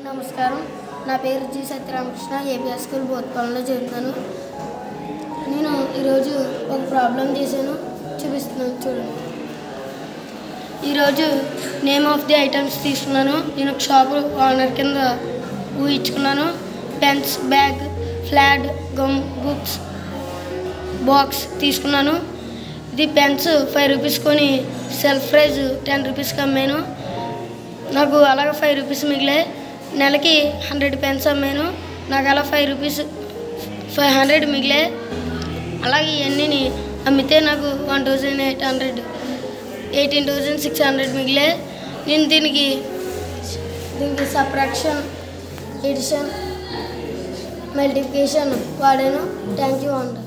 నమస్కారం. నా పేరు జి సత్యరామకృష్ణ. ఏపీఎస్ స్కూల్ బోత్పాలెంలో చదువుతున్నాను. నేను ఈరోజు ఒక ప్రాబ్లం చేశాను, చూపిస్తున్నాను చూడండి. ఈరోజు నేమ్ ఆఫ్ ది ఐటమ్స్ తీసుకున్నాను. నేను ఒక షాపు ఓనర్ కింద ఊహించుకున్నాను. Pens, bag, flat, gum, books, box తీసుకున్నాను. ఇది పెన్స్ 5 రూపీస్ కొని సెల్ఫ్ ప్రైజ్ 10 రూపీస్కి అమ్మాను. నాకు అలాగే 5 రూపీస్ మిగిలాయి. నెలకి 100 పెన్స్ అమ్మాను. నాకు అలా 5 రూపీస్ 500 మిగిలాయి. అలాగే ఇవన్నీ అమ్మితే నాకు 18,600 మిగిలాయి. నేను దీనికి సబ్ట్రాక్షన్, ఎడిషన్, మల్టిప్లికేషన్ వాడాను. థ్యాంక్ యూ అండి.